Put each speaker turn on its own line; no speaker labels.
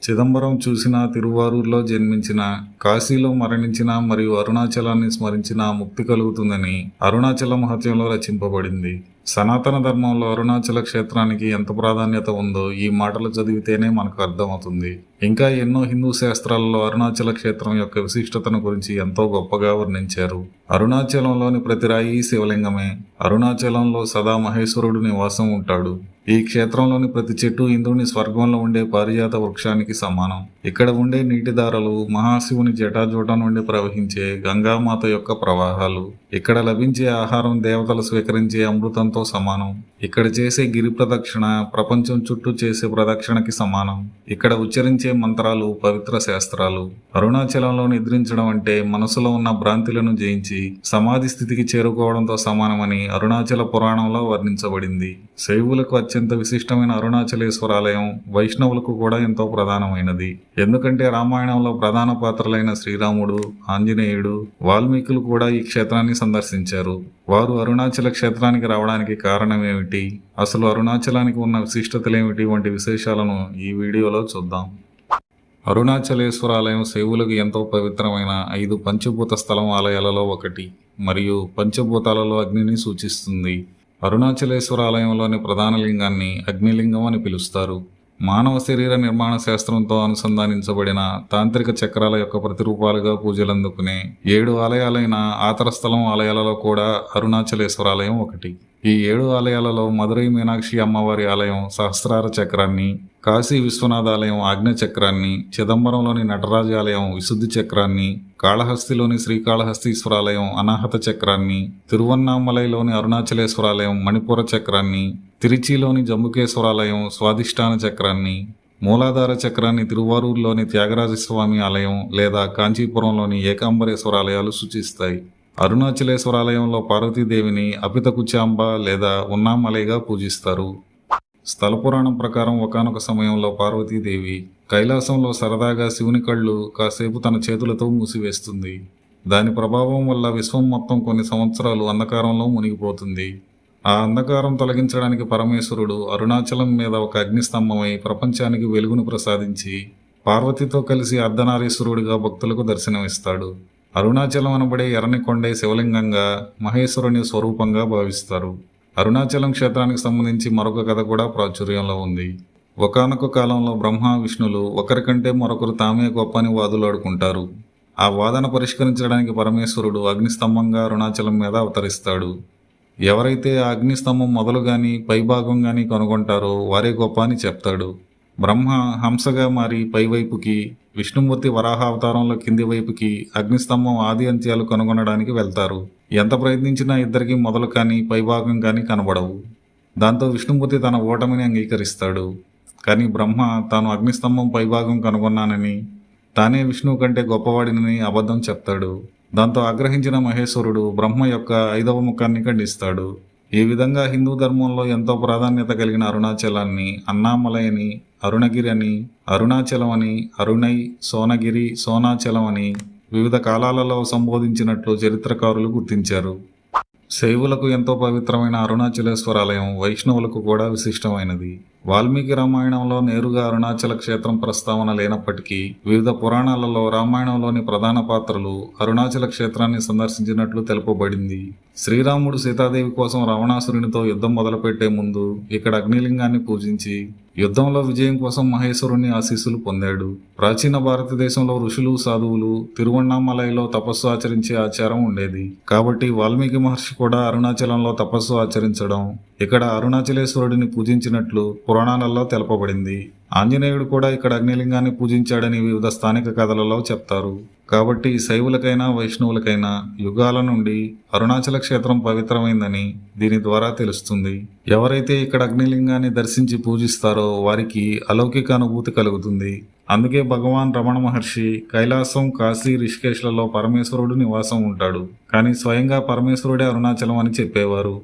చిదంబరం చూసిన, తిరువారూర్లో జన్మించిన, కాశీలో మరణించిన మరియు అరుణాచలాన్ని స్మరించిన ముక్తి కలుగుతుందని అరుణాచల మహత్యంలో రచింపబడింది. సనాతన ధర్మంలో అరుణాచల క్షేత్రానికి ఎంత ప్రాధాన్యత ఉందో ఈ మాటలు చదివితేనే మనకు అర్థమవుతుంది. ఇంకా ఎన్నో హిందూ శాస్త్రాలలో అరుణాచల క్షేత్రం యొక్క విశిష్టతను గురించి ఎంతో గొప్పగా వర్ణించారు. అరుణాచలంలోని ప్రతి రాయి శివలింగమే. అరుణాచలంలో సదా మహేశ్వరుడు నివాసం ఉంటాడు. ఈ క్షేత్రంలోని ప్రతి చెట్టు ఇంద్రుని స్వర్గంలో ఉండే పారిజాత వృక్షానికి సమానం. ఇక్కడ ఉండే నీటిధారలు మహాశివుని జటాజూట నుండి ప్రవహించే గంగామాత యొక్క ప్రవాహాలు. ఇక్కడ లభించే ఆహారం దేవతలు స్వీకరించే అమృతంతో సమానం. ఇక్కడ చేసే గిరి ప్రదక్షిణ ప్రపంచం చుట్టూ చేసే ప్రదక్షిణకి సమానం. ఇక్కడ ఉచ్చరించే మంత్రాలు పవిత్ర శాస్త్రాలు. అరుణాచలంలో నిద్రించడం అంటే మనసులో ఉన్న భ్రాంతులను జయించి సమాధి స్థితికి చేరుకోవడంతో సమానమని అరుణాచల పురాణంలో వర్ణించబడింది. శైవులకు అత్యంత విశిష్టమైన అరుణాచలేశ్వరాలయం వైష్ణవులకు కూడా ఎంతో ప్రధానమైనది. ఎందుకంటే రామాయణంలో ప్రధాన పాత్రలైన శ్రీరాముడు, ఆంజనేయుడు, వాల్మీకులు కూడా ఈ క్షేత్రాన్ని సందర్శించారు. వారు అరుణాచల క్షేత్రానికి రావడానికి కారణమేమిటి, అసలు అరుణాచలానికి ఉన్న విశిష్టతలేమిటి వంటి విశేషాలను ఈ వీడియోలో చూద్దాం. అరుణాచలేశ్వరాలయం శైవులకు ఎంతో పవిత్రమైన 5 పంచభూత స్థలం ఆలయాలలో ఒకటి మరియు పంచభూతాలలో అగ్నిని సూచిస్తుంది. అరుణాచలేశ్వరాలయంలోని ప్రధాన లింగాన్ని అగ్నిలింగం అని పిలుస్తారు. మానవ శరీర నిర్మాణ శాస్త్రంతో అనుసంధానించబడిన తాంత్రిక చక్రాల యొక్క ప్రతిరూపాలుగా పూజలందుకునే 7 ఆలయాలైన ఆతరస్థలం ఆలయాలలో కూడా అరుణాచలేశ్వరాలయం ఒకటి. ఈ 7 ఆలయాలలో మదురై మీనాక్షి అమ్మవారి ఆలయం సహస్రార చక్రాన్ని, కాశీ విశ్వనాథ ఆలయం ఆజ్ఞ చక్రాన్ని, చిదంబరంలోని నటరాజ ఆలయం విశుద్ధి చక్రాన్ని, కాళహస్తిలోని శ్రీకాళహస్తీశ్వరాలయం అనాహత చక్రాన్ని, తిరువన్నామలైలోని అరుణాచలేశ్వరాలయం మణిపుర చక్రాన్ని, తిరుచిలోని జంబుకేశ్వరాలయం స్వాదిష్టాన చక్రాన్ని, మూలాధార చక్రాన్ని తిరువారూర్లోని త్యాగరాజస్వామి ఆలయం లేదా కాంచీపురంలోని ఏకాంబరేశ్వరాలయాలు సూచిస్తాయి. అరుణాచలేశ్వరాలయంలో పార్వతీదేవిని అపితకుచాంబ లేదా ఉన్నామలైగా పూజిస్తారు. స్థల పురాణం ప్రకారం ఒకానొక సమయంలో పార్వతీదేవి కైలాసంలో సరదాగా శివుని కళ్ళు కాసేపు తన చేతులతో మూసివేస్తుంది. దాని ప్రభావం వల్ల విశ్వం మొత్తం కొన్ని సంవత్సరాలు అంధకారంలో మునిగిపోతుంది. ఆ అంధకారం తొలగించడానికి పరమేశ్వరుడు అరుణాచలం మీద ఒక అగ్నిస్తంభమై ప్రపంచానికి వెలుగును ప్రసాదించి పార్వతితో కలిసి అర్ధనారీశ్వరుడిగా భక్తులకు దర్శనమిస్తాడు. అరుణాచలం అనబడే ఎర్రని కొండే శివలింగంగా మహేశ్వరుని స్వరూపంగా భావిస్తారు. అరుణాచలం క్షేత్రానికి సంబంధించి మరొక కథ కూడా ప్రాచుర్యంలో ఉంది. ఒకానొక కాలంలో బ్రహ్మ విష్ణులు ఒకరికంటే మరొకరు తామే గొప్పని వాదులాడుకుంటారు. ఆ వాదన పరిష్కరించడానికి పరమేశ్వరుడు అగ్నిస్తంభంగా అరుణాచలం మీద అవతరిస్తాడు. ఎవరైతే ఆ అగ్నిస్తంభం మొదలు గాని పైభాగం గాని కనుగొంటారో వారే గొప్ప అని చెప్తాడు. బ్రహ్మ హంసగా మారి పైవైపుకి, విష్ణుమూర్తి వరాహ అవతారంలో కింది వైపుకి అగ్నిస్తంభం ఆది అంత్యాలు కనుగొనడానికి వెళ్తారు. ఎంత ప్రయత్నించినా ఇద్దరికి మొదలు కానీ పైభాగం కానీ కనబడవు. దాంతో విష్ణుమూర్తి తన ఓటమిని అంగీకరిస్తాడు. కానీ బ్రహ్మ తాను అగ్నిస్తంభం పైభాగం కనుగొన్నానని, తానే విష్ణువు కంటే గొప్పవాడినని అబద్ధం చెప్తాడు. దాంతో ఆగ్రహించిన మహేశ్వరుడు బ్రహ్మ యొక్క 5వ ముఖాన్ని ఖండిస్తాడు. ఈ విధంగా హిందూ ధర్మంలో ఎంతో ప్రాధాన్యత కలిగిన అరుణాచలాన్ని అన్నామలై అని, అరుణగిరి అని, అరుణాచలం అని, అరుణై, సోనగిరి, సోనాచలం అని వివిధ కాలాలలో సంబోధించినట్లు చరిత్రకారులు గుర్తించారు. శైవులకు ఎంతో పవిత్రమైన అరుణాచలేశ్వరాలయం వైష్ణవులకు కూడా విశిష్టమైనది. వాల్మీకి రామాయణంలో నేరుగా అరుణాచల క్షేత్రం ప్రస్తావన లేనప్పటికీ వివిధ పురాణాలలో రామాయణంలోని ప్రధాన పాత్రలు అరుణాచల క్షేత్రాన్ని సందర్శించినట్లు తెలుపబడింది. శ్రీరాముడు సీతాదేవి కోసం రావణాసురునితో యుద్ధం మొదలుపెట్టే ముందు ఇక్కడ అగ్నిలింగాన్ని పూజించి యుద్ధంలో విజయం కోసం మహేశ్వరుని ఆశీస్సులు పొందాడు. ప్రాచీన భారతదేశంలో ఋషులు, సాధువులు తిరువన్నామలైలో తపస్సు ఆచరించే ఆచారం ఉండేది. కాబట్టి వాల్మీకి మహర్షి కూడా అరుణాచలంలో తపస్సు ఆచరించడం, ఇక్కడ అరుణాచలేశ్వరుడిని పూజించినట్లు పురాణాలలో తెలపబడింది. ఆంజనేయుడు కూడా ఇక్కడ అగ్నిలింగాన్ని పూజించాడని వివిధ స్థానిక కథలలో చెప్తారు. కాబట్టి శైవులకైనా వైష్ణవులకైనా యుగాల నుండి అరుణాచల క్షేత్రం పవిత్రమైందని దీని ద్వారా తెలుస్తుంది. ఎవరైతే ఇక్కడ అగ్నిలింగాన్ని దర్శించి పూజిస్తారో వారికి అలౌకిక అనుభూతి కలుగుతుంది. అందుకే భగవాన్ రమణ మహర్షి కైలాసం, కాశీ, రిషికేశ్లలో పరమేశ్వరుడు నివాసం ఉంటాడు. కానీ స్వయంగా పరమేశ్వరుడే అరుణాచలం అని చెప్పేవారు.